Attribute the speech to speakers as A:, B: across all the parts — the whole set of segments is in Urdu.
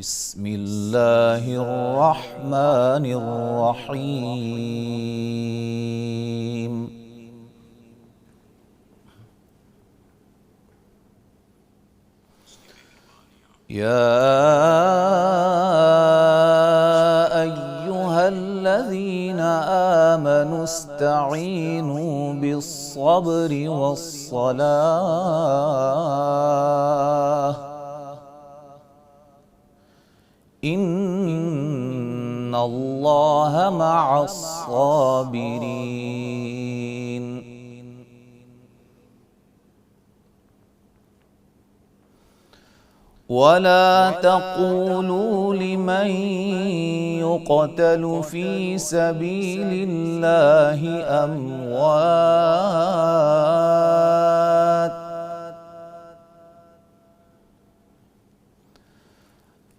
A: بسم اللہ الرحمن الرحیم یا ایہا الذین آمنوا استعینوا بالصبر والصلاة ان اللہ مع الصابرین ولا تقولوا لمن يقتل في سبيل الله أموات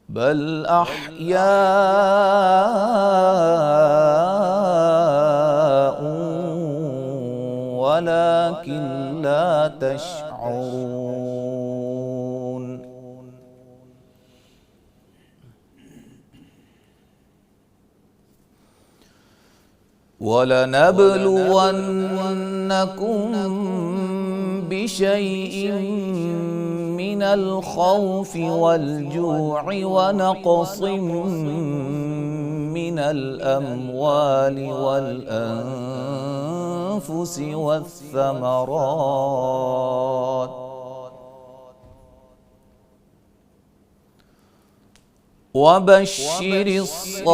A: بل أحياء ولكن لا تشعرون وَلَنَبْلُوَنَّكُمْ بِشَيْءٍ مِّنَ الْخَوْفِ وَالْجُوعِ وَنَقْصٍ مِّنَ الْأَمْوَالِ وَالْأَنفُسِ وَالثَّمَرَاتِ وَبَشِّرِ الصَّابِرِينَ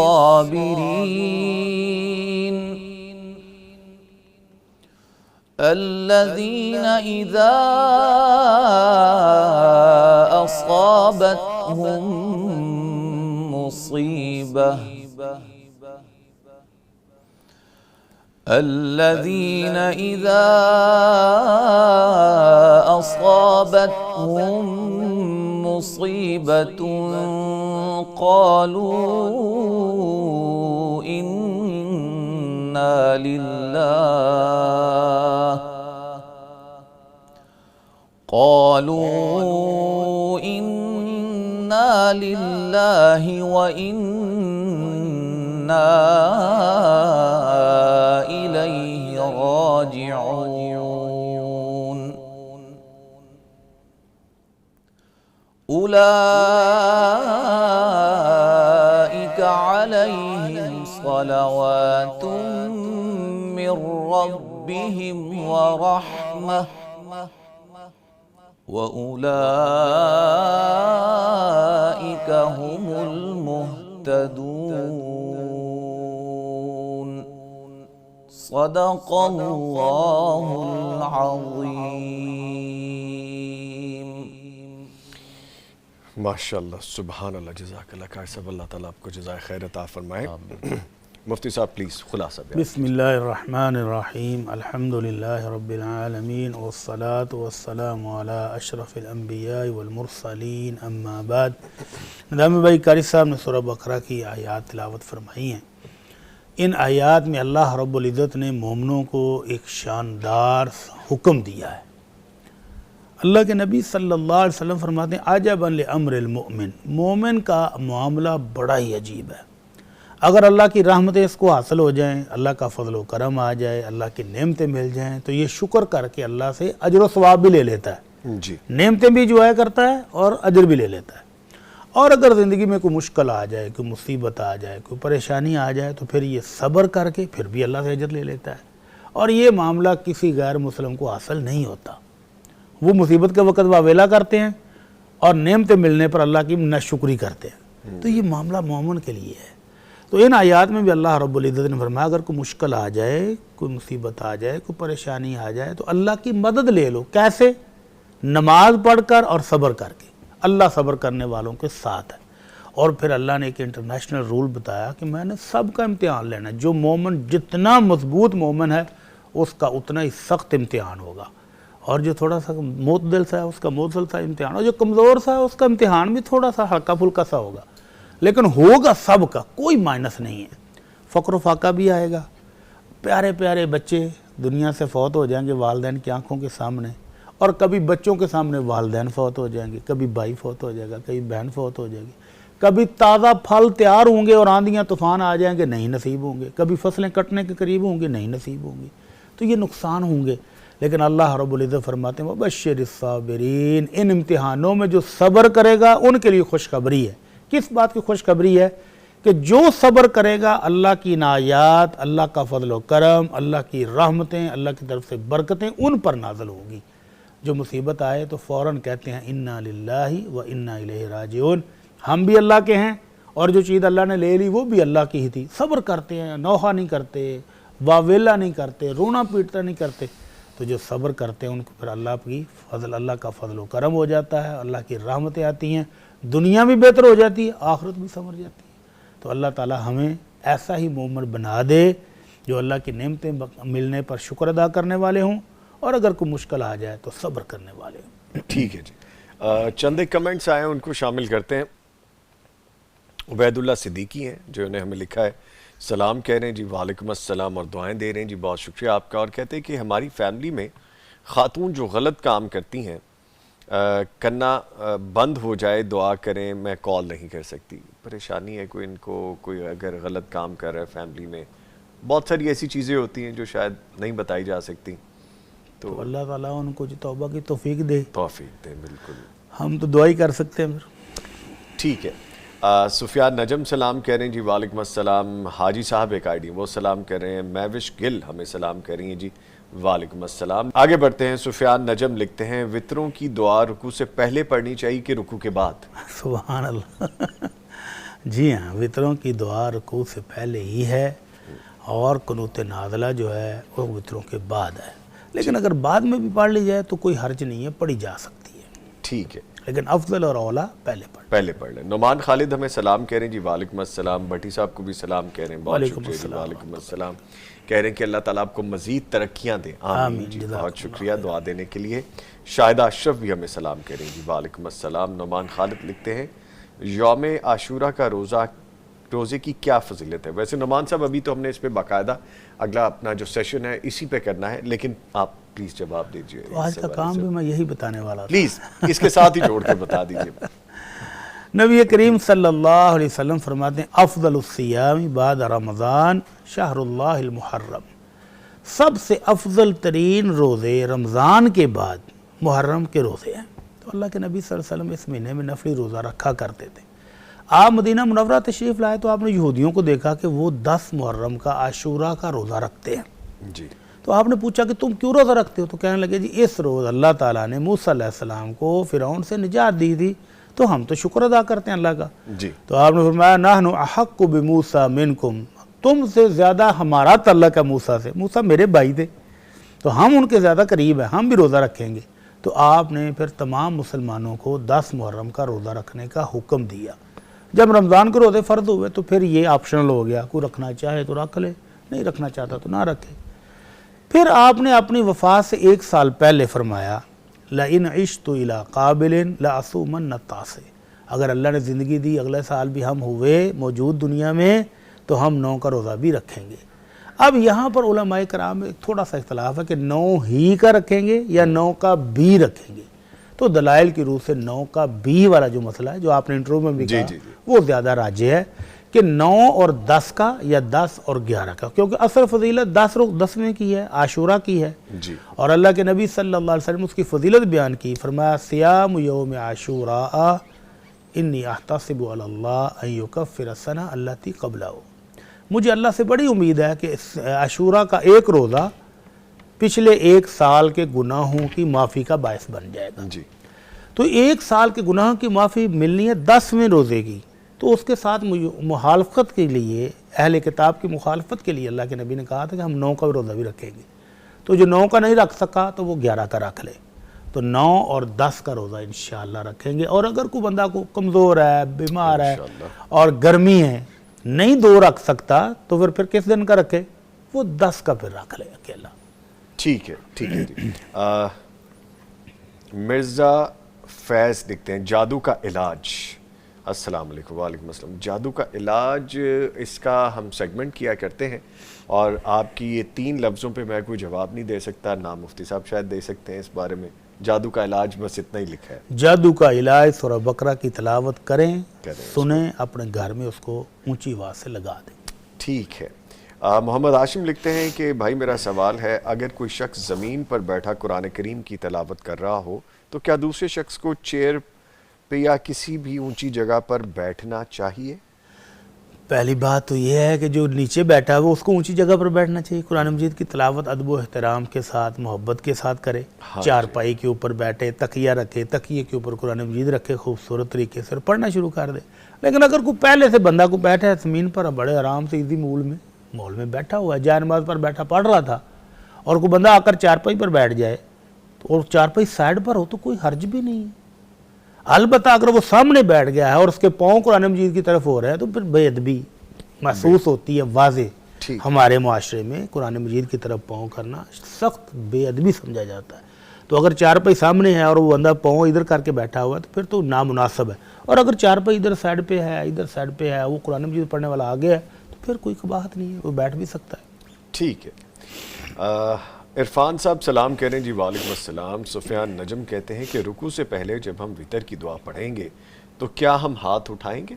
A: الذين إذا أصابتهم مصيبة قالوا إنا لله وإنا إليه راجعون أولئك عليهم صلوات من ربهم ورحمة وأولئك هم المهتدون صدق اللہ العظیم۔
B: ماشاءاللہ، سبحان اللہ، جزاک اللہ خیر صاحب، اللہ تعالیٰ آپ کو جزائے خیر عطا فرمائے۔ مفتی صاحب پلیز خلاصہ بیان۔
C: بسم اللہ الرحمن الرحیم، الحمدللہ رب العالمین والصلاة والسلام علی اشرف الانبیاء والمرسلین، اما بعد۔ ندامی بھائی قاری صاحب نے سورہ بقرہ کی آیات تلاوت فرمائی ہیں۔ ان آیات میں اللہ رب العزت نے مومنوں کو ایک شاندار حکم دیا ہے۔ اللہ کے نبی صلی اللہ علیہ وسلم فرماتے ہیں عجبا لامر المؤمن، مومن کا معاملہ بڑا ہی عجیب ہے۔ اگر اللہ کی رحمتیں اس کو حاصل ہو جائیں، اللہ کا فضل و کرم آ جائے، اللہ کی نعمتیں مل جائیں، تو یہ شکر کر کے اللہ سے اجر و ثواب بھی لے لیتا ہے،
B: جی،
C: نعمتیں بھی انجوائے کرتا ہے اور اجر بھی لے لیتا ہے۔ اور اگر زندگی میں کوئی مشکل آ جائے، کوئی مصیبت آ جائے، کوئی پریشانی آ جائے، تو پھر یہ صبر کر کے پھر بھی اللہ سے اجر لے لیتا ہے۔ اور یہ معاملہ کسی غیر مسلم کو حاصل نہیں ہوتا۔ وہ مصیبت کے وقت واویلا کرتے ہیں اور نعمتیں ملنے پر اللہ کی ناشکری کرتے ہیں، تو یہ معاملہ مومن کے لیے ہے۔ تو ان آیات میں بھی اللہ رب العزت نے فرمایا اگر کوئی مشکل آ جائے، کوئی مصیبت آ جائے، کوئی پریشانی آ جائے، تو اللہ کی مدد لے لو۔ کیسے؟ نماز پڑھ کر اور صبر کر کے۔ اللہ صبر کرنے والوں کے ساتھ ہے۔ اور پھر اللہ نے ایک انٹرنیشنل رول بتایا کہ میں نے سب کا امتحان لینا ہے۔ جو مومن جتنا مضبوط مومن ہے اس کا اتنا ہی سخت امتحان ہوگا، اور جو تھوڑا سا معتدل سا ہے اس کا معتدل سا امتحان، اور جو کمزور سا ہے اس کا امتحان بھی تھوڑا سا ہلکا پھلکا سا ہوگا، لیکن ہوگا سب کا، کوئی مائنس نہیں ہے۔ فقر و فاقہ بھی آئے گا، پیارے پیارے بچے دنیا سے فوت ہو جائیں گے والدین کی آنکھوں کے سامنے، اور کبھی بچوں کے سامنے والدین فوت ہو جائیں گے، کبھی بھائی فوت ہو جائے گا، کبھی بہن فوت ہو جائے گی، کبھی تازہ پھل تیار ہوں گے اور آندیاں طوفان آ جائیں گے، نہیں نصیب ہوں گے، کبھی فصلیں کٹنے کے قریب ہوں گی، نہیں نصیب ہوں گی، تو یہ نقصان ہوں گے۔ لیکن اللہ رب العزت فرماتے ہیں وَبَشِّرِ الصَّابِرِينَ، ان امتحانوں میں جو صبر کرے گا ان کے لیے خوشخبری ہے۔ کس بات کی خوشخبری ہے؟ کہ جو صبر کرے گا اللہ کی عنایات، اللہ کا فضل و کرم، اللہ کی رحمتیں، اللہ کی طرف سے برکتیں ان پر نازل ہوگی۔ جو مصیبت آئے تو فوراً کہتے ہیں اِنَّا لِلَّهِ وَإِنَّا إِلَيْهِ رَاجِعُونَ، ہم بھی اللہ کے ہیں اور جو چیز اللہ نے لے لی وہ بھی اللہ کی ہی تھی۔ صبر کرتے ہیں، نوحہ نہیں کرتے، واویلا نہیں کرتے، رونا پیٹتا نہیں کرتے، تو جو صبر کرتے ہیں ان کو پھر اللہ کا فضل و کرم ہو جاتا ہے، اللہ کی رحمتیں آتی ہیں، دنیا بھی بہتر ہو جاتی ہے، آخرت بھی سنور جاتی ہے۔ تو اللہ تعالی ہمیں ایسا ہی مومن بنا دے جو اللہ کی نعمتیں ملنے پر شکر ادا کرنے والے ہوں، اور اگر کوئی مشکل آ جائے تو صبر کرنے والے ہوں۔
B: ٹھیک ہے جی، چند ایک کمنٹس آئے ہیں ان کو شامل کرتے ہیں۔ عبید اللہ صدیقی ہیں جو نے ہمیں لکھا ہے، سلام کہہ رہے ہیں جی، وعلیکم السلام، اور دعائیں دے رہے ہیں جی، بہت شکریہ آپ کا، اور کہتے ہیں کہ ہماری فیملی میں خاتون جو غلط کام کرتی ہیں کرنا بند ہو جائے، دعا کریں، میں کال نہیں کر سکتی۔ پریشانی ہے کوئی ان کو، کوئی اگر غلط کام کر رہا ہے فیملی میں، بہت ساری ایسی چیزیں ہوتی ہیں جو شاید نہیں بتائی جا سکتی،
C: تو اللہ تعالیٰ ان کو جو توبہ کی توفیق دے،
B: توفیق دیں۔ بالکل،
C: ہم تو دعا ہی کر سکتے ہیں پھر۔
B: ٹھیک ہے۔ سفیان نجم سلام کہہ رہے ہیں جی، وعلیکم السلام۔ حاجی صاحب ایک آئی ڈی وہ سلام کہہ رہے ہیں۔ مہوش گل ہمیں سلام کہہ رہی ہیں جی، وعلیکم السلام۔ آگے بڑھتے ہیں۔ سفیان نجم لکھتے ہیں وطروں کی دعا رکوع سے پہلے پڑھنی چاہیے کہ رکوع کے بعد؟
C: سبحان اللہ، جی ہاں، وطروں کی دعا رکوع سے پہلے ہی ہے، اور قنوت نازلہ جو ہے وہ وطروں کے بعد ہے، لیکن اگر بعد میں بھی پڑھ لی جائے تو کوئی حرج نہیں ہے، پڑھی جا سکتی ہے،
B: ٹھیک ہے،
C: لیکن افضل اور اولا پہلے
B: پڑھ لیں۔ نعمان خالد ہمیں سلام کہہ رہے ہیں جی، وعلیکم السلام۔ بھٹی صاحب کو بھی سلام کہہ رہے ہیں، بہت شکریہ جی، وعلیکم السلام۔ کہہ رہے ہیں کہ اللہ تعالیٰ آپ کو مزید ترقیاں دیں، آمین جی، بہت شکریہ دعا دینے کے لیے۔ شاہدہ اشرف بھی ہمیں سلام کہہ رہے ہیں جی، وعلیکم السلام۔ نعمان خالد لکھتے ہیں یوم عاشورہ کا روزے کی کیا فضیلت ہے؟ ویسے نعمان صاحب ابھی تو ہم نے اس پہ باقاعدہ اگلا اپنا جو سیشن ہے اسی پہ کرنا ہے، لیکن آپ پلیز جواب دیجیے۔
C: آج کا کام بھی میں یہی بتانے والا تھا،
B: پلیز اس کے ساتھ ہی جوڑ کے بتا دیجیے۔
C: نبی کریم صلی اللہ علیہ وسلم فرماتے ہیں افضل الصیام بعد رمضان شہر اللہ المحرم، سب سے افضل ترین روزے رمضان کے بعد محرم کے روزے ہیں۔ تو اللہ کے نبی صلی اللہ علیہ وسلم اس مہینے میں نفلی روزہ رکھا کرتے تھے۔ آپ مدینہ منورہ تشریف لائے تو آپ نے یہودیوں کو دیکھا کہ وہ 10 محرم کا عاشورہ کا روزہ رکھتے ہیں،
B: جی،
C: تو آپ نے پوچھا کہ تم کیوں روزہ رکھتے ہو؟ تو کہنے لگے جی اس روز اللہ تعالیٰ نے موسیٰ علیہ السلام کو فرعون سے نجات دی تھی، تو ہم تو شکر ادا کرتے ہیں اللہ کا۔
B: جی،
C: تو آپ نے فرمایا نحن احق بموسیٰ منکم، تم سے زیادہ ہمارا تعلق ہے موسیٰ سے، موسیٰ میرے بھائی تھے تو ہم ان کے زیادہ قریب ہیں، ہم بھی روزہ رکھیں گے۔ تو آپ نے پھر تمام مسلمانوں کو 10 محرم کا روزہ رکھنے کا حکم دیا۔ جب رمضان کے روزے فرض ہوئے تو پھر یہ آپشنل ہو گیا، کوئی رکھنا چاہے تو رکھ لے، نہیں رکھنا چاہتا تو نہ رکھے۔ پھر آپ نے اپنی وفات سے 1 سال پہلے فرمایا لَإِنْ عِشْتُ إِلَىٰ قَابِلٍ لَأَصُومَنَّ التَّاسِعَ، اگر اللہ نے زندگی دی اگلے سال بھی ہم ہوئے موجود دنیا میں تو ہم 9 کا روزہ بھی رکھیں گے۔ اب یہاں پر علماء کرام میں تھوڑا سا اختلاف ہے کہ 9 ہی کا رکھیں گے یا 9 کا بھی رکھیں گے، تو دلائل کی روح سے 9 کا بھی والا جو مسئلہ ہے جو آپ نے انٹرو میں بھی کہا وہ زیادہ راجح ہے کہ 9 اور 10 کا یا 10 اور 11 کا، کیونکہ اصل فضیلت 10ویں کی ہے، عاشورہ کی ہے، اور اللہ کے نبی صلی اللہ علیہ وسلم اس کی فضیلت بیان کی، فرمایا سیام یوم عاشوراء انی احتسب علی اللہ ان یکفر السنہ التی قبلہ، مجھے اللہ سے بڑی امید ہے کہ عاشورہ کا ایک روزہ پچھلے 1 سال کے گناہوں کی معافی کا باعث بن جائے گا۔ تو 1 سال کے گناہوں کی معافی ملنی ہے 10ویں روزے کی، تو اس کے ساتھ مخالفت کے لیے، اہل کتاب کی مخالفت کے لیے اللہ کے نبی نے کہا تھا کہ ہم 9 کا روزہ بھی رکھیں گے، تو جو 9 کا نہیں رکھ سکا تو وہ 11 کا رکھ لے، تو 9 اور 10 کا روزہ انشاءاللہ رکھیں گے۔ اور اگر کوئی بندہ کو کمزور ہے، بیمار ہے اور گرمی ہے، نہیں 2 رکھ سکتا تو پھر کس دن کا رکھے؟ وہ 10 کا پھر رکھ لے اکیلا۔
B: ٹھیک ہے جی۔ مرزا فیض لکھتے ہیں جادو کا علاج، السلام علیکم۔ وعلیکم السلام۔ جادو کا علاج، اس کا ہم سیگمنٹ کیا کرتے ہیں، اور آپ کی یہ 3 لفظوں پہ میں کوئی جواب نہیں دے سکتا، نہ مفتی صاحب شاید دے سکتے ہیں اس بارے میں، جادو کا علاج بس اتنا ہی لکھا ہے؟
C: جادو کا علاج سورہ بقرہ کی تلاوت کریں،
B: کریں،
C: سنیں، اپنے گھر میں اس کو اونچی آواز سے لگا دیں۔
B: ٹھیک ہے۔ محمد ہاشم لکھتے ہیں کہ بھائی میرا سوال ہے، اگر کوئی شخص زمین پر بیٹھا قرآن کریم کی تلاوت کر رہا ہو تو کیا دوسرے شخص کو چیئر پہ یا کسی بھی اونچی جگہ پر بیٹھنا چاہیے؟
C: پہلی بات تو یہ ہے کہ جو نیچے بیٹھا ہے وہ اس کو اونچی جگہ پر بیٹھنا چاہیے۔ قرآن مجید کی تلاوت ادب و احترام کے ساتھ، محبت کے ساتھ کرے، چارپائی کے اوپر بیٹھے، تکیہ رکھے، تکیے کے اوپر قرآن مجید رکھے، خوبصورت طریقے سے پڑھنا شروع کر دے۔ لیکن اگر کوئی پہلے سے بندہ کو بیٹھا ہے زمین پر، بڑے آرام سے ایزی ماحول میں بیٹھا ہوا ہے، جائے نماز پر بیٹھا پڑھ رہا تھا، اور کوئی بندہ آ کر چارپائی پر بیٹھ جائے اور چارپائی سائڈ پر ہو تو کوئی حرج بھی نہیں ہے۔ البتہ اگر وہ سامنے بیٹھ گیا ہے اور اس کے پاؤں قرآن مجید کی طرف ہو رہے ہیں تو پھر بے ادبی محسوس ہوتی ہے۔ واضح ہمارے معاشرے میں قرآن مجید کی طرف پاؤں کرنا سخت بے ادبی سمجھا جاتا ہے۔ تو اگر چارپائی سامنے ہے اور وہ بندہ پاؤں ادھر کر کے بیٹھا ہوا ہے تو پھر تو نامناسب ہے۔ اور اگر چارپائی ادھر سائڈ پہ ہے، ادھر سائڈ پہ ہے، وہ قرآن مجید پڑھنے والا آگے ہے تو پھر کوئی قباحت نہیں ہے، وہ بیٹھ بھی سکتا ہے۔
B: ٹھیک ہے۔ عرفان صاحب سلام کہہ رہے ہیں جی، وعلیکم السلام۔ سفیان نجم کہتے ہیں کہ رکوع سے پہلے جب ہم وتر کی دعا پڑھیں گے تو کیا ہم ہاتھ اٹھائیں گے؟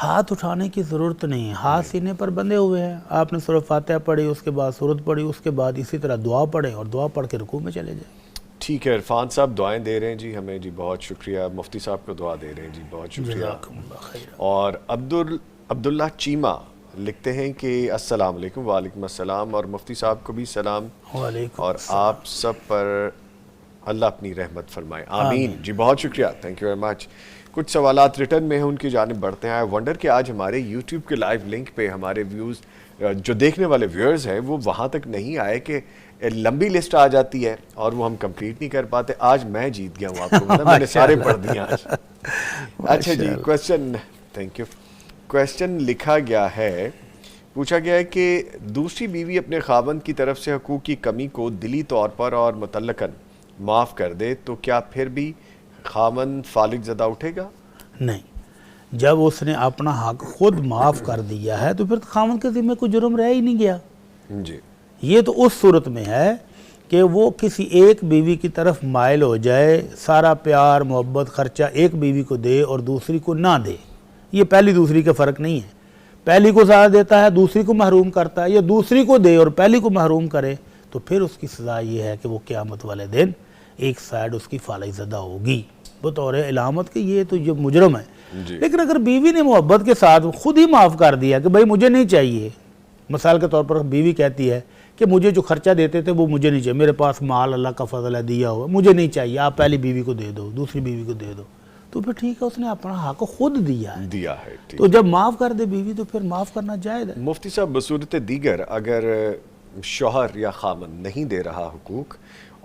C: ہاتھ اٹھانے کی ضرورت نہیں ہے، ہاتھ سینے پر بندھے ہوئے ہیں۔ آپ نے سورہ فاتحہ پڑھی، اس کے بعد سورت پڑھی، اس کے بعد اسی طرح دعا پڑھیں اور دعا پڑھ کے رکوع میں چلے جائیں۔
B: ٹھیک ہے، عرفان صاحب دعائیں دے رہے ہیں جی ہمیں، جی بہت شکریہ۔ مفتی صاحب کو دعا دے رہے ہیں جی، بہت شکریہ۔
C: جزاکم اللہ خیر۔
B: اور عبداللہ چیمہ لکھتے ہیں کہ السلام علیکم۔ وعلیکم السلام، اور مفتی صاحب کو بھی سلام،
C: وعلیکم
B: اور آپ سب پر اللہ اپنی رحمت فرمائے، آمین۔ جی بہت شکریہ، تھینک یو ویری مچ۔ کچھ سوالات ریٹرن میں ہیں، ان کی جانب بڑھتے ہیں۔ آئی ونڈر کہ آج ہمارے یوٹیوب کے لائیو لنک پہ ہمارے ویوز جو دیکھنے والے ویورز ہیں وہ وہاں تک نہیں آئے کہ لمبی لسٹ آ جاتی ہے اور وہ ہم کمپلیٹ نہیں کر پاتے۔ آج میں جیت گیا ہوں، آپ کو مطلب میں نے سارے پڑھ دیے آج۔ اچھا جی، کویسچن، تھینک یو۔ کویسچن لکھا گیا ہے، پوچھا گیا ہے کہ دوسری بیوی اپنے خاوند کی طرف سے حقوق کی کمی کو دلی طور پر اور مطلقاً معاف کر دے تو کیا پھر بھی خاوند فالج زدہ اٹھے گا؟
C: نہیں، جب اس نے اپنا حق خود معاف کر دیا ہے تو پھر خاوند کے ذمہ کوئی جرم رہ ہی نہیں گیا۔
B: جی،
C: یہ تو اس صورت میں ہے کہ وہ کسی ایک بیوی کی طرف مائل ہو جائے، سارا پیار محبت خرچہ ایک بیوی کو دے اور دوسری کو نہ دے۔ یہ پہلی دوسری کا فرق نہیں ہے، پہلی کو زیادہ دیتا ہے دوسری کو محروم کرتا ہے، یا دوسری کو دے اور پہلی کو محروم کرے تو پھر اس کی سزا یہ ہے کہ وہ قیامت والے دن ایک سائیڈ اس کی فالج زدہ ہوگی بطور علامت کہ یہ تو یہ مجرم ہے۔ لیکن اگر بیوی نے محبت کے ساتھ خود ہی معاف کر دیا کہ بھائی مجھے نہیں چاہیے، مثال کے طور پر بیوی کہتی ہے کہ مجھے جو خرچہ دیتے تھے وہ مجھے نہیں چاہیے، میرے پاس مال اللہ کا فضل ہے دیا ہوا، مجھے نہیں چاہیے، آپ پہلی بیوی کو دے دو، دوسری بیوی کو دے دو، تو پھر ٹھیک ہے، اس نے اپنا حق خود دیا ہے۔ تو جب معاف کر دے بیوی تو پھر معاف کرنا جائز ہے۔
B: مفتی صاحب بصورت دیگر اگر شوہر یا خامن نہیں دے رہا حقوق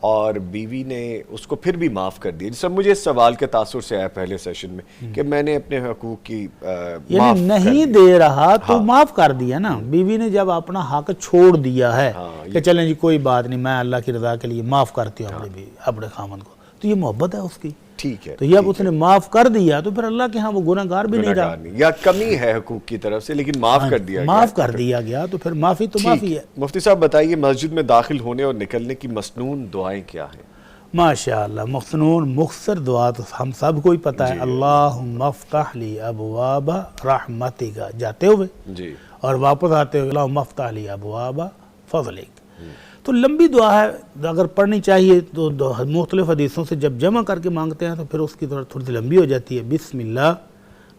B: اور بیوی نے اس کو پھر بھی معاف کر دیا، جیسے مجھے اس سوال کے تاثر سے آیا پہلے سیشن میں کہ میں نے اپنے حقوق کی
C: یعنی نہیں دے رہا تو معاف کر دیا نا، بیوی نے جب اپنا حق چھوڑ دیا ہے کہ چلیں جی کوئی بات نہیں، میں اللہ کی رضا کے لیے معاف کرتی ہوں اپنے خامن کو، تو یہ محبت ہے اس کی۔
B: ٹھیک ہے،
C: تو جب اس نے معاف کر دیا تو پھر اللہ کے ہاں وہ گناہ گار بھی نہیں رہا،
B: یا کمی ہے حقوق کی طرف سے لیکن معاف کر دیا گیا،
C: معاف کر دیا گیا تو پھر معافی تو معافی ہے۔
B: مفتی صاحب بتائیے مسجد میں داخل ہونے اور نکلنے کی مسنون دعائیں کیا ہیں؟
C: ماشاءاللہ مسنون مختصر دعا تو ہم سب کو ہی پتہ ہے، اللہم افتح لی ابواب رحمتک جاتے ہوئے
B: جی،
C: اور واپس آتے ہوئے اللہم افتح لی ابواب فضلک۔ تو لمبی دعا ہے، اگر پڑھنی چاہیے تو مختلف حدیثوں سے جب جمع کر کے مانگتے ہیں تو پھر اس کی تھوڑی سی لمبی ہو جاتی ہے۔ بسم اللہ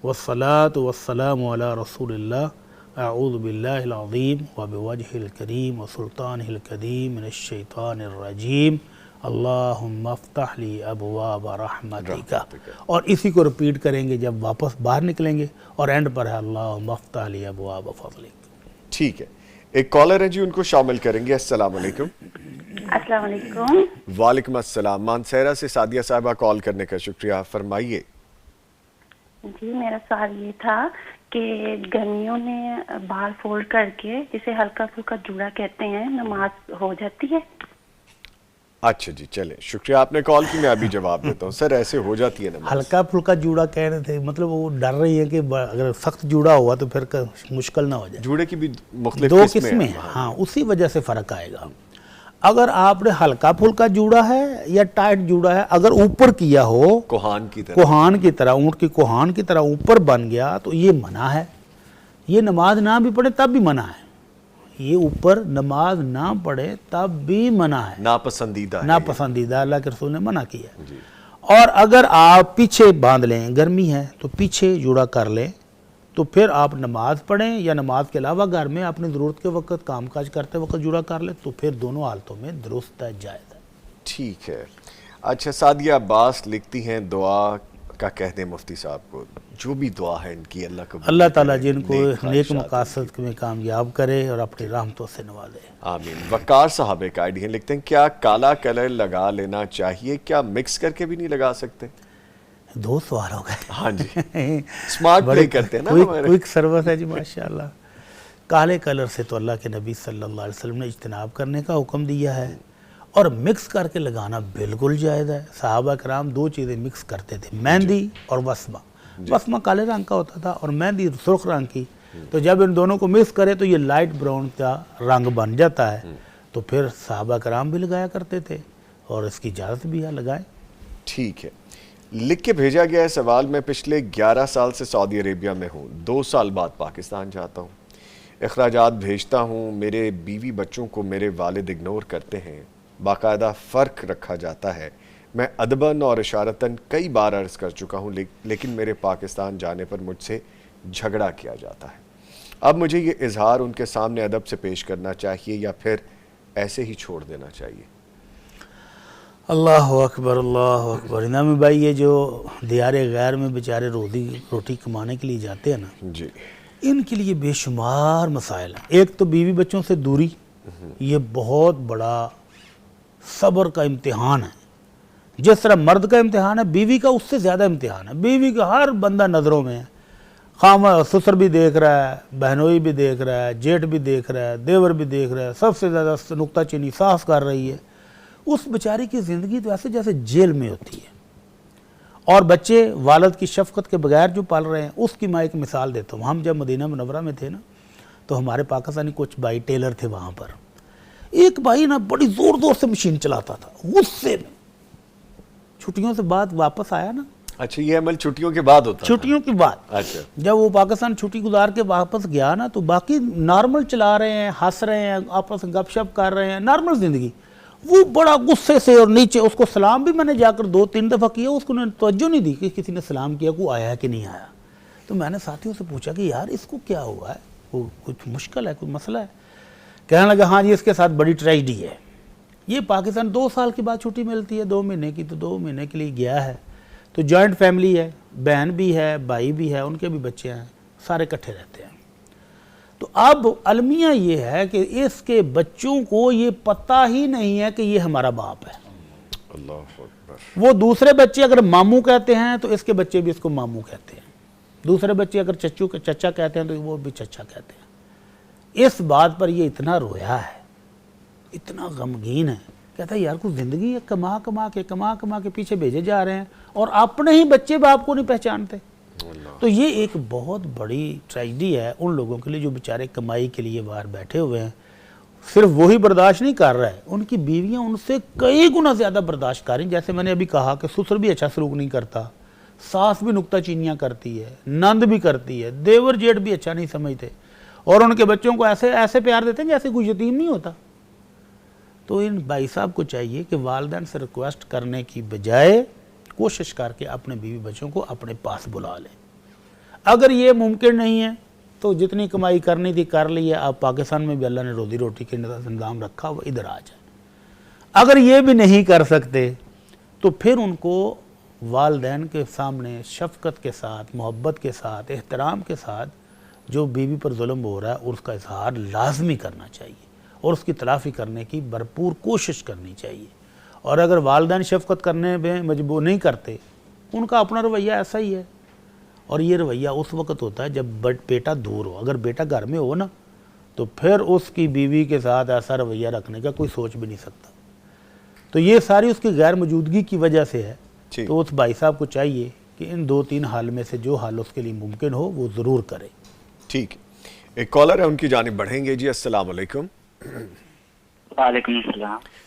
C: والصلاة والسلام علی رسول اللہ، اعوذ باللہ العظیم وبوجہ الکریم وسلطانہ القدیم من الشیطان الرجیم، اللہم افتح لی ابواب رحمتک، اور اسی کو رپیٹ کریں گے جب واپس باہر نکلیں گے، اور اینڈ پر ہے اللہم افتح لی ابواب فضلک۔
B: ٹھیک ہے، ایک کالر ہے جی، ان کو شامل کریں گے۔ السلام علیکم۔
D: السلام علیکم۔
B: وعلیکم السلام۔ مانسہرہ سے سعدیہ صاحبہ کال کرنے کا شکریہ، فرمائیے۔
D: جی میرا سوال یہ تھا کہ گرمیوں میں بال فولڈ کر کے جسے ہلکا پھلکا جوڑا کہتے ہیں، نماز ہو جاتی ہے؟
B: اچھا جی، چلیں شکریہ، آپ نے کال کی، میں ابھی جواب دیتا ہوں۔ سر ایسے ہو جاتی ہے نماز؟
C: ہلکا پھلکا جوڑا کہہ رہے تھے، مطلب وہ ڈر رہی ہے کہ اگر سخت جوڑا ہوا تو پھر مشکل نہ ہو جائے۔
B: جوڑے کی بھی مختلف
C: دو
B: قسمیں
C: ہیں، ہاں اسی وجہ سے فرق آئے گا۔ اگر آپ نے ہلکا پھلکا جوڑا ہے یا ٹائٹ جوڑا ہے، اگر اوپر کیا ہو
B: کوہان کی طرح،
C: کوہان کی طرح، اونٹ کی کوہان کی طرح اوپر بن گیا تو یہ منع ہے. یہ نماز نہ بھی پڑھے تب بھی منع ہے. یہ اوپر نماز نہ پڑھے تب بھی منع ہے،
B: ناپسندیدہ ہے.
C: ناپسندیدہ، اللہ کے رسول نے منع کیا. اور اگر آپ پیچھے باندھ لیں، گرمی ہے تو پیچھے جوڑا کر لیں، تو پھر آپ نماز پڑھیں یا نماز کے علاوہ گھر میں اپنی ضرورت کے وقت کام کاج کرتے وقت جوڑا کر لیں، تو پھر دونوں حالتوں میں درست ہے، جائز ہے.
B: ٹھیک ہے. اچھا، سعدیہ عباس لکھتی ہیں دعا کا کہہ دیں مفتی صاحب کو، جو بھی دعا ہے ان کی اللہ قبول
C: اللہ تعالیٰ
B: کرے،
C: جن کو نیک
B: خواہشات
C: مقاصد میں کامیاب کرے اور اپنی رحمتوں سے نوازے.
B: آمین. وقار صاحب ایک آئیڈی ہیں، لکھتے ہیں کیا کالا کلر لگا لینا چاہیے، کیا مکس کر کے بھی نہیں لگا سکتے؟
C: 2 سوال ہو گئے.
B: ہاں جی، اسمارٹ پلے کرتے ہیں نا ہمارے.
C: کوئک سروس ہے جی، ماشاءاللہ. کالے کلر سے تو اللہ کے نبی صلی اللہ علیہ وسلم نے اجتناب کرنے کا حکم دیا ہے، اور مکس کر کے لگانا بالکل جائز ہے. صحابہ کرام 2 چیزیں مکس کرتے تھے، مہندی اور وسمہ. وسمہ کالے رنگ کا ہوتا تھا اور مہندی سرخ رنگ کی. تو جب ان دونوں کو مکس کرے تو یہ لائٹ براؤن کا رنگ بن جاتا ہے. تو پھر صحابہ کرام بھی لگایا کرتے تھے اور اس کی اجازت بھی ہے، لگائیں.
B: ٹھیک ہے. لکھ کے بھیجا گیا ہے سوال، میں پچھلے 11 سال سے سعودی عربیہ میں ہوں، 2 سال بعد پاکستان جاتا ہوں، اخراجات بھیجتا ہوں، میرے بیوی بچوں کو میرے والد اگنور کرتے ہیں، باقاعدہ فرق رکھا جاتا ہے. میں ادباً اور اشارتاً کئی بار عرض کر چکا ہوں، لیکن میرے پاکستان جانے پر مجھ سے جھگڑا کیا جاتا ہے. اب مجھے یہ اظہار ان کے سامنے ادب سے پیش کرنا چاہیے یا پھر ایسے ہی چھوڑ دینا چاہیے؟
C: اللہ اکبر، اللہ اکبر. انعامی بھائی، یہ جو دیار غیر میں بیچارے روٹی کمانے کے لیے جاتے ہیں نا،
B: جی،
C: ان کے لیے بے شمار مسائل ہیں. ایک تو بیوی بچوں سے دوری، یہ بہت بڑا صبر کا امتحان ہے. جس طرح مرد کا امتحان ہے، بیوی کا اس سے زیادہ امتحان ہے. بیوی کا ہر بندہ نظروں میں ہے، سسر بھی دیکھ رہا ہے، بہنوئی بھی دیکھ رہا ہے، جیٹ بھی دیکھ رہا ہے، دیور بھی دیکھ رہا ہے، سب سے زیادہ نکتہ چینی صاف کر رہی ہے. اس بیچاری کی زندگی تو ایسے جیسے جیل میں ہوتی ہے. اور بچے والد کی شفقت کے بغیر جو پال رہے ہیں، اس کی میں ایک مثال دیتا ہوں. ہم جب مدینہ منورہ میں تھے نا، تو ہمارے پاکستانی کچھ بھائی ٹیلر تھے وہاں پر. ایک بھائی نا بڑی زور سے مشین چلاتا تھا، غصے میں. چھٹیوں سے بعد واپس آیا نا.
B: اچھا، یہ عمل چھٹیوں کے بعد ہوتا ہے؟
C: چھٹیوں کے بعد.
B: اچھا.
C: جب وہ پاکستان چھٹی گزار کے واپس گیا نا، تو باقی نارمل چلا رہے ہیں، ہنس رہے ہیں، آپس میں گپ شپ کر رہے ہیں، نارمل زندگی. وہ بڑا غصے سے، اور نیچے اس کو سلام بھی میں نے جا کر 2-3 دفعہ کیا، اس کو توجہ نہیں دی کہ کسی نے سلام کیا، کوئی آیا کہ نہیں آیا. تو میں نے ساتھیوں سے پوچھا کہ یار اس کو کیا ہوا ہے، وہ کچھ مشکل ہے، کوئی مسئلہ ہے؟ کہنے لگا ہاں جی، اس کے ساتھ بڑی ٹریجڈی ہے. یہ پاکستان 2 سال کے بعد چھٹی ملتی ہے، 2 مہینے کی، تو 2 مہینے کے لیے گیا ہے. تو جوائنٹ فیملی ہے، بہن بھی ہے، بھائی بھی ہے، ان کے بھی بچے ہیں، سارے اکٹھے رہتے ہیں. تو اب المیہ یہ ہے کہ اس کے بچوں کو یہ پتہ ہی نہیں ہے کہ یہ ہمارا باپ ہے.
B: اللہ اکبر.
C: وہ دوسرے بچے اگر ماموں کہتے ہیں تو اس کے بچے بھی اس کو ماموں کہتے ہیں. دوسرے بچے اگر چچا کہتے ہیں تو وہ بھی چچا کہتے ہیں. اس بات پر یہ اتنا رویا ہے، اتنا غمگین ہے. کہتا ہے یار کوئی زندگی ہے، کما کے پیچھے بھیجے جا رہے ہیں، اور اپنے ہی بچے باپ کو نہیں پہچانتے. تو یہ ایک بہت بڑی ٹریجڈی ہے ان لوگوں کے لیے جو بیچارے کمائی کے لیے باہر بیٹھے ہوئے ہیں. صرف وہی برداشت نہیں کر رہا ہے، ان کی بیویاں ان سے کئی گنا زیادہ برداشت کر رہی ہیں. جیسے میں نے ابھی کہا کہ سسر بھی اچھا سلوک نہیں کرتا، ساس بھی نکتہ چینیاں کرتی ہے، نند بھی کرتی ہے، دیور جیٹ بھی اچھا نہیں سمجھتے، اور ان کے بچوں کو ایسے پیار دیتے ہیں جیسے کوئی یتیم نہیں ہوتا. تو ان بھائی صاحب کو چاہیے کہ والدین سے ریکویسٹ کرنے کی بجائے کوشش کر کے اپنے بیوی بچوں کو اپنے پاس بلا لیں. اگر یہ ممکن نہیں ہے تو جتنی کمائی کرنی تھی کر لی ہے. آپ پاکستان میں بھی اللہ نے روزی کے نظام رکھا ہوا، ادھر آ جائیں. اگر یہ بھی نہیں کر سکتے تو پھر ان کو والدین کے سامنے شفقت کے ساتھ، محبت کے ساتھ، احترام کے ساتھ جو بیوی پر ظلم ہو رہا ہے اس کا اظہار لازمی کرنا چاہیے، اور اس کی تلافی کرنے کی بھرپور کوشش کرنی چاہیے. اور اگر والدین شفقت کرنے میں مجبور نہیں کرتے، ان کا اپنا رویہ ایسا ہی ہے. اور یہ رویہ اس وقت ہوتا ہے جب بیٹا دور ہو. اگر بیٹا گھر میں ہو نا تو پھر اس کی بیوی کے ساتھ ایسا رویہ رکھنے کا کوئی سوچ بھی نہیں سکتا. تو یہ ساری اس کی غیر موجودگی کی وجہ سے ہے. تو اس بھائی صاحب کو چاہیے کہ ان 2-3 حال میں سے جو حال اس کے لیے ممکن ہو وہ ضرور کرے.
B: ٹھیک ہے. ایک کالر ہے، ان کی جانب بڑھیں گے. جی السلام علیکم.
E: وعلیکم السلام.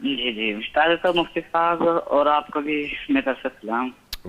E: جی جی مشتاق صاحب, مفتی صاحب اور آپ کو بھی میری طرف سے سلام.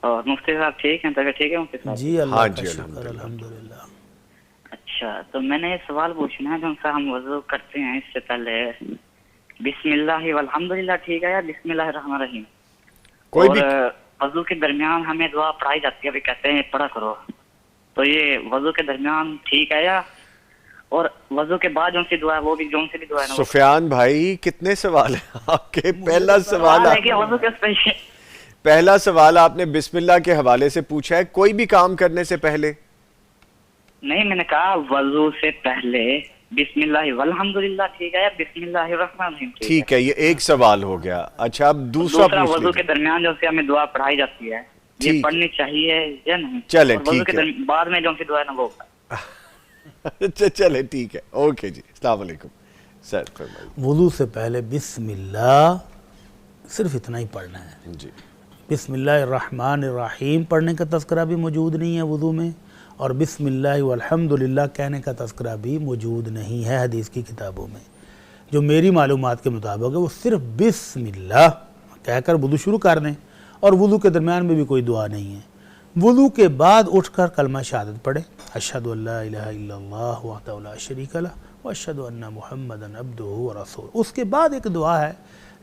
E: اور مفتی صاحب ٹھیک ہیں, طبیعت ٹھیک ہے مفتی صاحب؟
C: جی اللہ
B: ہاں
C: کا
B: جی،
C: شکر الحمدللہ.
E: اچھا, تو میں نے یہ سوال پوچھنا ہے, جو ہم وضو کرتے ہیں اس سے پہلے بسم اللہ والحمدللہ ٹھیک ہے, یا بسم اللہ الرحمن الرحیم؟
B: کوئی
E: اور
B: بھی
E: وضو کے درمیان ہمیں دعا پڑھائی جاتی ہے, ابھی کہتے ہیں پڑھا کرو, تو یہ وضو کے درمیان ٹھیک ہے, یا اور وضو کے بعد جون سی دعا ہے وہ بھی جون سی بھی دعا ہے نا,
B: سفیان بھائی کتنے سوال ہیں آپ کے. پہلا سوال
E: ہے کہ وضو کے
B: پہلا سوال آپ نے بسم اللہ کے حوالے سے پوچھا ہے. کوئی بھی کام کرنے سے پہلے
E: نہیں, میں نے کہا وضو سے پہلے بسم اللہ والحمدللہ ٹھیک ہے, یا بسم اللہ الرحمن الرحیم
B: ٹھیک ہے. یہ ایک سوال ہو گیا. اچھا اب دوسرا پوچھ
E: وضو کے
B: لیجیے.
E: درمیان جو سے ہمیں دعا پڑھائی جاتی ہے,
B: ٹھیک.
E: یہ پڑھنی چاہیے یا نہیں؟
B: چلیں
E: اور وضو
B: ٹھیک
E: کے
B: ہے.
E: بعد میں جو سی دعا ہے نا وہ.
B: اچھا چلے ٹھیک ہے. اوکے جی, السلام علیکم سر. فرمائیے.
C: وضو سے پہلے بسم اللہ صرف اتنا ہی پڑھنا ہے.
B: جی
C: بسم اللہ الرحمن الرحیم پڑھنے کا تذکرہ بھی موجود نہیں ہے وضو میں, اور بسم اللہ والحمدللہ کہنے کا تذکرہ بھی موجود نہیں ہے حدیث کی کتابوں میں. جو میری معلومات کے مطابق ہے وہ صرف بسم اللہ کہہ کر وضو شروع کر دیں, اور وضو کے درمیان میں بھی کوئی دعا نہیں ہے. وضو کے بعد اٹھ کر کلمہ شہادت پڑھیں, اشہد ان لا الہ الا اللہ وحدہ لا شریک لہ واشہد ان محمدا عبدہ ورسولہ. اس کے بعد ایک دعا ہے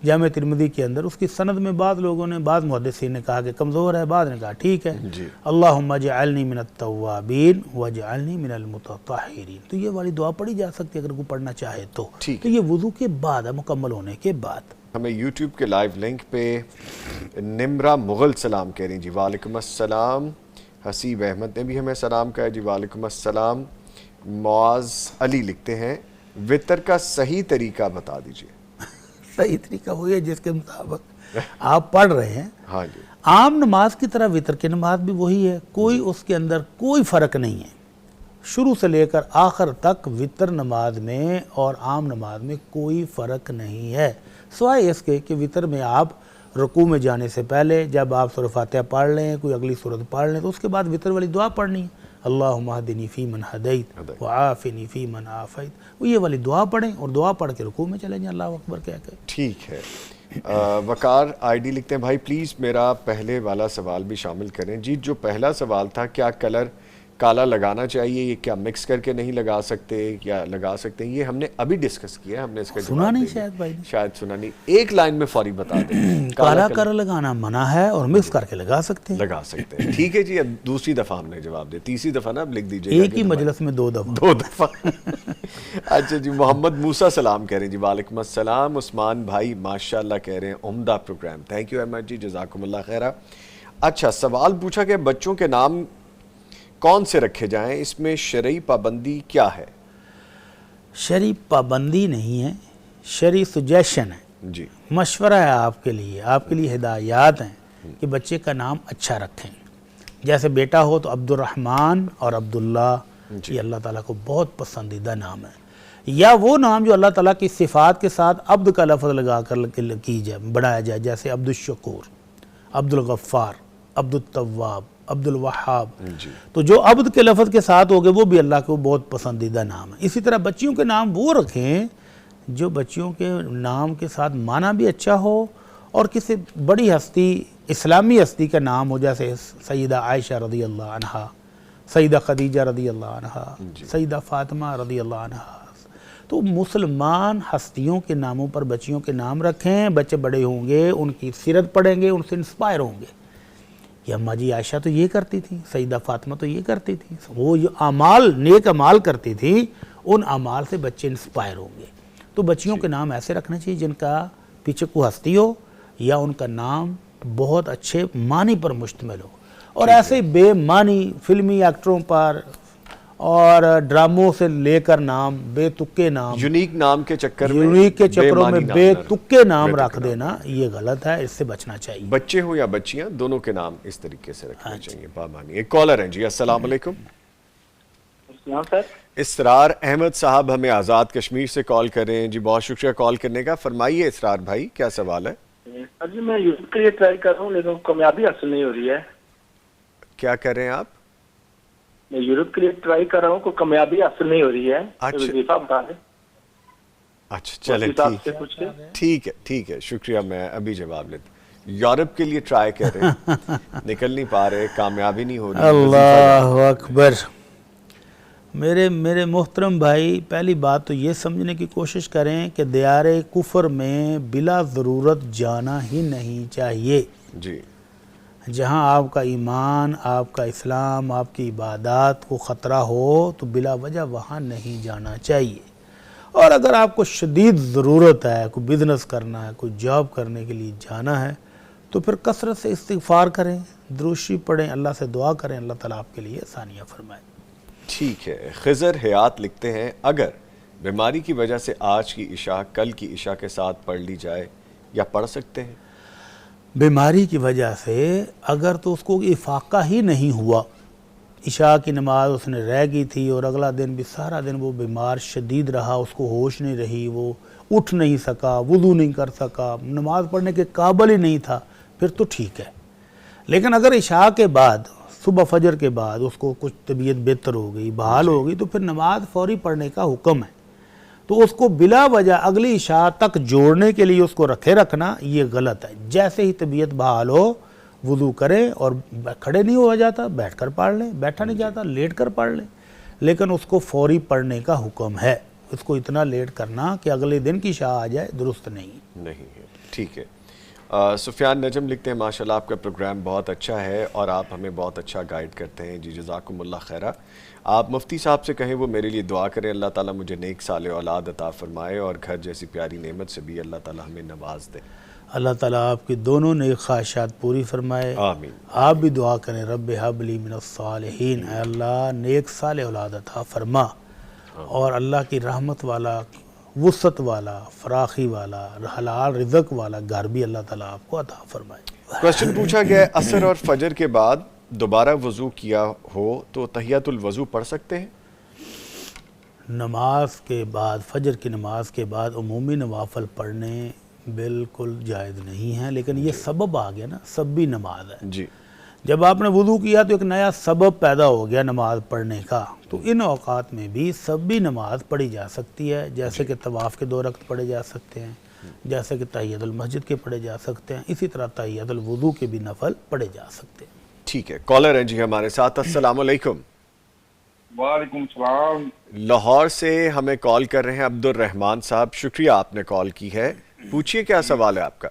C: جامع ترمذی کے اندر, اس کی سند میں بعض لوگوں نے, بعض محدثین نے کہا کہ کمزور ہے, بعض نے کہا ٹھیک ہے.
B: جی
C: اللہم اجعلنی من التوابین واجعلنی من المتطہرین. تو یہ والی دعا پڑھی جا سکتی ہے اگر کوئی پڑھنا چاہے تو.
B: ٹھیک
C: تو یہ وضو کے بعد ہے, مکمل ہونے کے بعد.
B: ہمیں یوٹیوب کے لائیو لنک پہ نمرہ مغل سلام کہہ رہی ہیں جی. وعلیکم السلام. حسیب احمد نے بھی ہمیں سلام کہا جی. وعلیکم السلام. معاذ علی لکھتے ہیں وطر کا صحیح طریقہ بتا دیجئے.
C: صحیح طریقہ وہی ہے جس کے مطابق آپ پڑھ رہے ہیں.
B: ہاں جی.
C: عام نماز کی طرح وطر کی نماز بھی وہی ہے, کوئی اس کے اندر کوئی فرق نہیں ہے. شروع سے لے کر آخر تک وطر نماز میں اور عام نماز میں کوئی فرق نہیں ہے, سوائے اس کے کہ وطر میں آپ رکوع میں جانے سے پہلے جب آپ سورہ فاتحہ پڑھ لیں, کوئی اگلی سورت پڑھ لیں, تو اس کے بعد وطر والی دعا پڑھنی ہے, اللہم اہدنی فی من ہدیت وعافنی فی من عافیت. وہ یہ والی دعا پڑھیں اور دعا پڑھ کے رکوع میں چلیں جائیں اللہ اکبر کہہ کے.
B: ٹھیک ہے. وقار آئی ڈی لکھتے ہیں بھائی پلیز میرا پہلے والا سوال بھی شامل کریں. جی جو پہلا سوال تھا, کیا کلر کالا لگانا چاہیے, یہ کیا مکس کر کے نہیں لگا سکتے, کیا لگا سکتے ہیں, یہ ہم نے ابھی ڈسکس کیا ہے. ہم نے اس کا
C: سنا نہیں شاید بھائی نے,
B: شاید سنا نہیں. ایک لائن میں فوری بتا دیں.
C: کالا کلر لگانا منع ہے اور مکس کر کے لگا سکتے ہیں.
B: لگا سکتے ہیں. ٹھیک ہے جی. اب دوسری دفعہ ہم نے جواب دیا, تیسری دفعہ نا اب لکھ دیجیے
C: ایک ہی مجلس میں 2 دفعہ.
B: 2 دفعہ. اچھا جی. محمد موسیٰ سلام کہہ رہے ہیں جی. وعلیکم السلام. عثمان بھائی ماشاءاللہ کہہ رہے ہیں عمدہ پروگرام. تھینک یو احمد جی, جزاکم اللہ خیرہ. اچھا سوال پوچھا کہ بچوں کے نام کون سے رکھے جائیں, اس میں شرعی پابندی کیا ہے؟
C: شرعی پابندی نہیں ہے, شرعی سجیشن ہے,
B: جی
C: مشورہ ہے آپ کے لیے ہدایات ہیں کہ بچے کا نام اچھا رکھیں. جیسے بیٹا ہو تو عبد الرحمن اور عبداللہ, یہ اللہ تعالیٰ کو بہت پسندیدہ نام ہے. یا وہ نام جو اللہ تعالیٰ کی صفات کے ساتھ عبد کا لفظ لگا کر بڑھایا جائے, جیسے عبد الشکور, عبد الغفار, عبد التواب, عبد الوہاب. تو جو عبد کے لفظ کے ساتھ ہوگے وہ بھی اللہ کو بہت پسندیدہ نام ہے. اسی طرح بچیوں کے نام وہ رکھیں جو بچیوں کے نام کے ساتھ معنی بھی اچھا ہو اور کسی بڑی ہستی, اسلامی ہستی کا نام ہو, جیسے سیدہ عائشہ رضی اللہ عنہا, سیدہ خدیجہ رضی اللہ عنہا, سیدہ فاطمہ رضی اللہ عنہا. تو مسلمان ہستیوں کے ناموں پر بچیوں کے نام رکھیں. بچے بڑے ہوں گے, ان کی سیرت پڑھیں گے, ان سے انسپائر ہوں گے کہ اماں جی عائشہ تو یہ کرتی تھی, سیدہ فاطمہ تو یہ کرتی تھی. وہ جو اعمال, نیک اعمال کرتی تھی, ان اعمال سے بچے انسپائر ہوں گے. تو بچیوں کے نام ایسے رکھنے چاہیے جن کا پیچھے کوئی ہستی ہو یا ان کا نام بہت اچھے معنی پر مشتمل ہو. اور ایسے بے معنی فلمی ایکٹروں پر اور ڈراموں سے لے کر نام, بے تکے نام,
B: یونیک نام کے چکر میں,
C: یونیک کے چکروں میں بے تکے نام رکھ دینا, یہ غلط ہے, اس سے بچنا چاہیے.
B: بچے ہوں یا بچیاں, دونوں کے نام اس طریقے سے رکھنے چاہیے. بامانی. ایک کالر ہیں جی. السلام علیکم.
E: السلام سر.
B: اسرار احمد صاحب ہمیں آزاد کشمیر سے کال کر رہے ہیں جی. بہت شکریہ کال کرنے کا. فرمائیے اسرار بھائی کیا سوال ہے؟
F: جی میں یوٹیوب کے لیے ٹرائی کر رہا ہوں لیکن کامیابی حاصل نہیں ہو رہی ہے.
B: کیا کر رہے ہیں آپ؟
F: میں یورپ کے لیے ٹرائی کر رہا ہوں، کوئی کامیابی حاصل نہیں ہو رہی ہے.
B: اچھا۔
F: وظیفہ بتا دیں.
B: اچھا چلے
F: مفتی صاحب سے پوچھ کے.
B: ٹھیک ہے، شکریہ، میں ابھی جواب لیتا ہوں. یورپ کے لیے ٹرائی کر رہے ہیں، نکل نہیں پا رہے، کامیابی نہیں ہو رہی.
C: اللہ اکبر. میرے محترم بھائی، پہلی بات تو یہ سمجھنے کی کوشش کریں کہ دیار کفر میں بلا ضرورت جانا ہی نہیں چاہیے.
B: جی.
C: جہاں آپ کا ایمان، آپ کا اسلام، آپ کی عبادات کو خطرہ ہو تو بلا وجہ وہاں نہیں جانا چاہیے. اور اگر آپ کو شدید ضرورت ہے، کوئی بزنس کرنا ہے، کوئی جاب کرنے کے لیے جانا ہے، تو پھر کثرت سے استغفار کریں، دروشی پڑھیں، اللہ سے دعا کریں، اللہ تعالیٰ آپ کے لیے آسانیاں فرمائے.
B: ٹھیک ہے. خضر حیات لکھتے ہیں اگر بیماری کی وجہ سے آج کی عشاء کل کی عشاء کے ساتھ پڑھ لی جائے یا پڑھ سکتے ہیں؟
C: بیماری کی وجہ سے اگر تو اس کو افاقہ ہی نہیں ہوا، عشاء کی نماز اس نے رہ گئی تھی اور اگلا دن بھی سارا دن وہ بیمار شدید رہا، اس کو ہوش نہیں رہی، وہ اٹھ نہیں سکا، وضو نہیں کر سکا، نماز پڑھنے کے قابل ہی نہیں تھا، پھر تو ٹھیک ہے. لیکن اگر عشاء کے بعد، صبح فجر کے بعد اس کو کچھ طبیعت بہتر ہو گئی، بحال ہو گئی، تو پھر نماز فوری پڑھنے کا حکم ہے. تو اس کو بلا وجہ اگلی عشاء تک جوڑنے کے لیے اس کو رکھے رکھنا یہ غلط ہے. جیسے ہی طبیعت بحال ہو وضو کرے، اور کھڑے نہیں ہوا جاتا بیٹھ کر پڑھ لیں، بیٹھا نہیں جاتا لیٹ کر پڑھ لیں، لیکن اس کو فوری پڑھنے کا حکم ہے. اس کو اتنا لیٹ کرنا کہ اگلے دن کی عشاء آ جائے درست نہیں
B: ہے. ٹھیک ہے. سفیان نجم لکھتے ہیں ماشاءاللہ آپ کا پروگرام بہت اچھا ہے اور آپ ہمیں بہت اچھا گائیڈ کرتے ہیں. جی جزاکم اللہ خیرہ. آپ مفتی صاحب سے کہیں وہ میرے لیے دعا کریں، اللہ تعالیٰ مجھے نیک صالح اولاد عطا فرمائے اور گھر جیسی پیاری نعمت سے بھی اللہ تعالیٰ ہمیں نواز دے.
C: اللہ تعالیٰ آپ کی دونوں نیک خواہشات پوری فرمائے.
B: آمین.
C: آپ بھی دعا کریں رب حب لی من الصالحین، اے اللہ نیک صالح اولاد عطا فرما، اور اللہ کی رحمت والا، وسعت والا، فراخی والا، حلال رزق والا گھر بھی اللہ تعالیٰ آپ کو عطا فرمائے.
B: کوشچن پوچھا گیا ہے عصر اور فجر کے بعد دوبارہ وضو کیا ہو تو تحیۃ الوضو پڑھ سکتے ہیں؟
C: نماز کے بعد، فجر کی نماز کے بعد عمومی نوافل پڑھنے بالکل جائز نہیں ہیں، لیکن یہ سبب آ گیا نا، سببی نماز ہے.
B: جی.
C: جب آپ نے وضو کیا تو ایک نیا سبب پیدا ہو گیا نماز پڑھنے کا، تو ان اوقات میں بھی سببی نماز پڑھی جا سکتی ہے، جیسے کہ طواف کے 2 رکعت پڑھے جا سکتے ہیں، جیسے کہ تحیۃ المسجد کے پڑھے جا سکتے ہیں، اسی طرح تحیۃ الوضو کے بھی نفل پڑھے جا سکتے ہیں.
B: ٹھیک ہے. کالر ہیں جی ہمارے ساتھ. السلام علیکم.
G: وعلیکم السلام.
B: لاہور سے ہمیں کال کر رہے ہیں عبد الرحمان صاحب. شکریہ آپ نے کال کی ہے. پوچھئے کیا سوال ہے آپ کا؟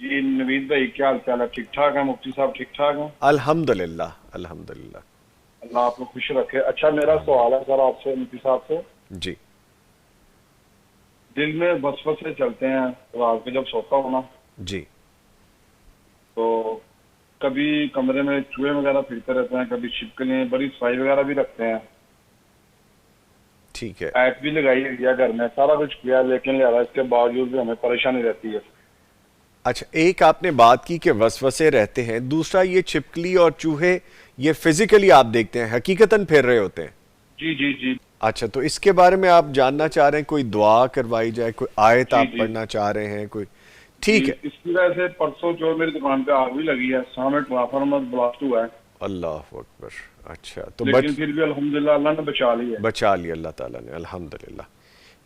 G: جی نوید بھائی کیا حال چال ہے؟ ٹھیک ٹھاک ہیں مفتی صاحب؟ ٹھیک ٹھاک ہیں
B: الحمدللہ الحمدللہ.
G: اللہ آپ کو خوش رکھے. اچھا میرا سوال ہے سر آپ سے، مفتی صاحب سے.
B: جی.
G: دل میں وسوسے چلتے ہیں رات کو جب سوتا ہوں نا،
B: جی.
G: تو کبھی کمرے میں چوہے وغیرہ پھرتے رہتے ہیں، کبھی چھپکلیاں، بڑی صفائی وغیرہ بھی رکھتے ہیں.
B: ٹھیک ہے.
G: ایپ بھی لگائی ہے گھر میں، سارا کچھ کیا، لیکن لہٰذا اس کے باوجود بھی ہمیں پریشانی رہتی ہے.
B: اچھا، ایک آپ نے بات کی کہ وسوسے رہتے ہیں، دوسرا یہ چھپکلی اور چوہے یہ فزیکلی آپ دیکھتے ہیں، حقیقتاً پھر رہے ہوتے ہیں؟
G: جی جی جی.
B: اچھا، تو اس کے بارے میں آپ جاننا چاہ رہے ہیں، کوئی دعا کروائی جائے، کوئی آیت آپ پڑھنا چاہ رہے ہیں کوئی؟ ٹھیک ہے.
G: اس کی وجہ سے پرسوں جو میری دکان پہ آگ بھی لگی ہے، سامنے ٹرانسفارمر بلاسٹ ہوا ہے.
B: اللہ اکبر. اچھا، تو
G: لیکن پھر بھی الحمدللہ اللہ نے بچا لی ہے.
B: بچا لی اللہ تعالیٰ نے، الحمدللہ.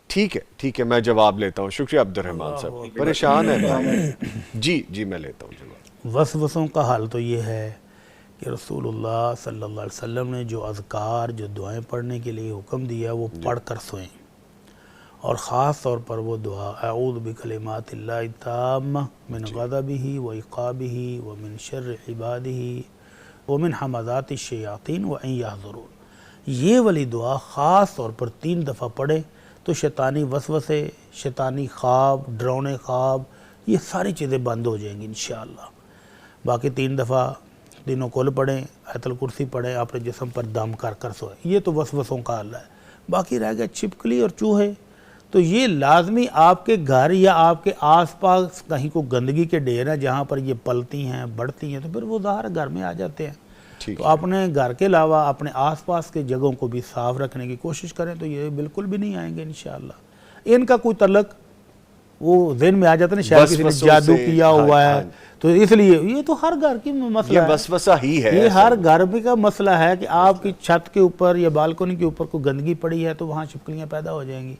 B: ٹھیک ہے ٹھیک ہے، میں جواب لیتا ہوں. شکریہ عبد الرحمان صاحب. پریشان ہے بھائی. جی میں لیتا ہوں جواب.
C: وسوسوں کا حل تو یہ ہے کہ رسول اللہ صلی اللہ علیہ وسلم نے جو اذکار، جو دعائیں پڑھنے کے لیے حکم دیا وہ پڑھ کر سوئیں، اور خاص طور پر وہ دعا اعوذ بکلمات اللہ التامہ من غضبہ و عقابہ ومن شر عبادہ ومن حمزات الشیاطین وان یحضرون، یہ والی دعا خاص طور پر 3 دفعہ پڑھیں تو شیطانی وسوسے، شیطانی خواب، ڈرونے خواب، یہ ساری چیزیں بند ہو جائیں گی انشاءاللہ. باقی 3 دفعہ دنوں کل پڑھیں، آیت الکرسی پڑھیں، اپنے جسم پر دم کر کر سوئیں. یہ تو وسوسوں کا حل ہے. باقی رہ گیا چھپکلی اور چوہے، تو یہ لازمی آپ کے گھر یا آپ کے آس پاس کہیں کو گندگی کے ڈھیر ہیں جہاں پر یہ پلتی ہیں، بڑھتی ہیں، تو پھر وہ ظاہر گھر میں آ جاتے ہیں. تو اپنے گھر کے علاوہ اپنے آس پاس کے جگہوں کو بھی صاف رکھنے کی کوشش کریں تو یہ بالکل بھی نہیں آئیں گے انشاءاللہ. ان کا کوئی تعلق وہ ذہن میں آ جاتا ہے نا شاید کسی نے
B: وسوسوں
C: جادو
B: سے،
C: کیا
B: ہاں،
C: ہوا ہے،
B: ہاں۔
C: تو اس لیے یہ تو ہر گھر کی مسئلہ
B: یہ
C: ہے،
B: وسوسہ ہی ہے
C: یہ
B: اصل
C: ہر
B: میں۔
C: گھر میں کا مسئلہ ہے کہ آپ کی چھت کے اوپر یا بالکنی کے اوپر کوئی گندگی پڑی ہے تو وہاں چھپکلیاں پیدا ہو جائیں گی۔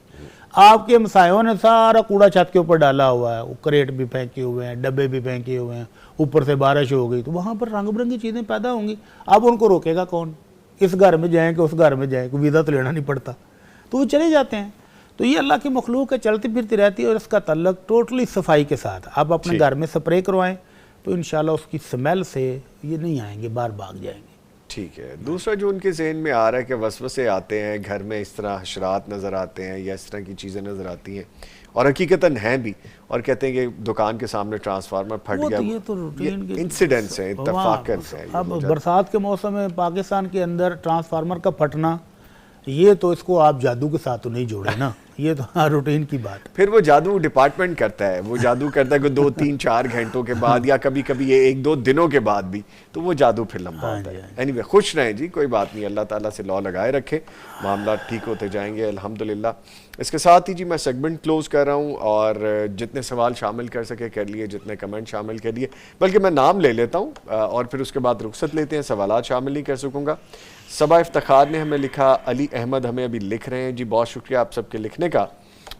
C: آپ کے ہمسایوں نے سارا کوڑا چھت کے اوپر ڈالا ہوا ہے، وہ کریٹ بھی پھینکے ہوئے ہیں، ڈبے بھی پھینکے ہوئے ہیں، اوپر سے بارش ہو گئی تو وہاں پر رنگ برنگی چیزیں پیدا ہوں گی۔ اب ان کو روکے گا کون؟ اس گھر میں جائیں کہ اس گھر میں جائیں، کوئی ویزا تو لینا نہیں پڑتا، تو وہ چلے جاتے ہیں۔ تو یہ اللہ کی مخلوق ہے، چلتی پھرتی رہتی ہے، اور اس کا تعلق ٹوٹلی صفائی کے ساتھ۔ آپ اپنے گھر میں سپرے کروائیں تو انشاءاللہ اس کی سمیل سے یہ نہیں آئیں گے، باہر بھاگ جائیں گے۔
B: ٹھیک ہے۔ دوسرا جو ان کے ذہن میں آ رہا ہے کہ وسوسے آتے ہیں، گھر میں اس طرح حشرات نظر آتے ہیں یا اس طرح کی چیزیں نظر آتی ہیں، اور حقیقتاً ہیں بھی، اور کہتے ہیں کہ دکان کے سامنے ٹرانسفارمر پھٹ گیا،
C: یہ تو روٹین کے
B: انسیڈنٹس ہیں، اتفاق ہیں۔
C: اب برسات کے موسم میں پاکستان کے اندر ٹرانسفارمر کا پھٹنا، یہ تو اس کو آپ جادو کے ساتھ تو نہیں جوڑے نا، یہ تو روٹین کی بات ہے۔
B: پھر وہ جادو ڈپارٹمنٹ کرتا ہے، وہ جادو کرتا ہے کہ 2 3 4 گھنٹوں کے بعد یا کبھی کبھی یہ 1 2 دنوں کے بعد بھی، تو وہ جادو پھر لمبا ہوتا ہے۔ اینی وے خوش رہیں جی، کوئی بات نہیں، اللہ تعالیٰ سے لا لگائے رکھے، معاملات ٹھیک ہوتے جائیں گے الحمدللہ۔ اس کے ساتھ ہی جی میں سیگمنٹ کلوز کر رہا ہوں، اور جتنے سوال شامل کر سکے کر لیے، جتنے کمنٹ شامل کر لیے، بلکہ میں نام لے لیتا ہوں اور پھر اس کے بعد رخصت لیتے ہیں، سوالات شامل نہیں کر سکوں گا۔ صبا افتخار نے ہمیں لکھا، علی احمد ہمیں ابھی لکھ رہے ہیں، جی بہت شکریہ آپ سب کے لکھنے کا،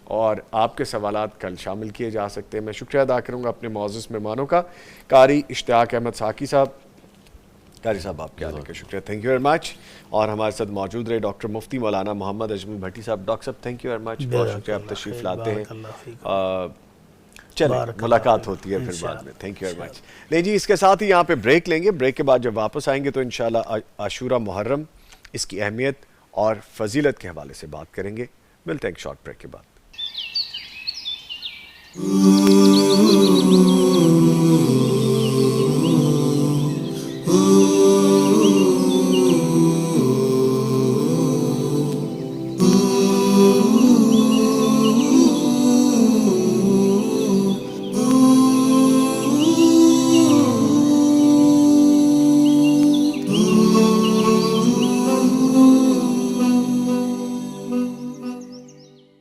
B: اور آپ کے سوالات کل شامل کیے جا سکتے ہیں۔ میں شکریہ ادا کروں گا اپنے معزز مہمانوں کا، قاری اشتیاق احمد ساکی صاحب۔ قاری صاحب آپ کے آنے کا شکریہ، تھینک یو ویری مچ، اور ہمارے ساتھ موجود رہے ڈاکٹر مفتی مولانا محمد اجمل بھٹی صاحب۔ ڈاکٹر صاحب تھینک یو ویری مچ، بہت شکریہ، آپ تشریف لاتے ہیں، چلیں ملاقات ہوتی ہے پھر بعد میں، تھینک یو ویری مچ۔ نہیں جی، اس کے ساتھ ہی یہاں پہ بریک لیں گے، بریک کے بعد جب واپس آئیں گے تو انشاءاللہ عاشورہ محرم، اس کی اہمیت اور فضیلت کے حوالے سے بات کریں گے۔ ملتے ہیں ایک شارٹ بریک کے بعد۔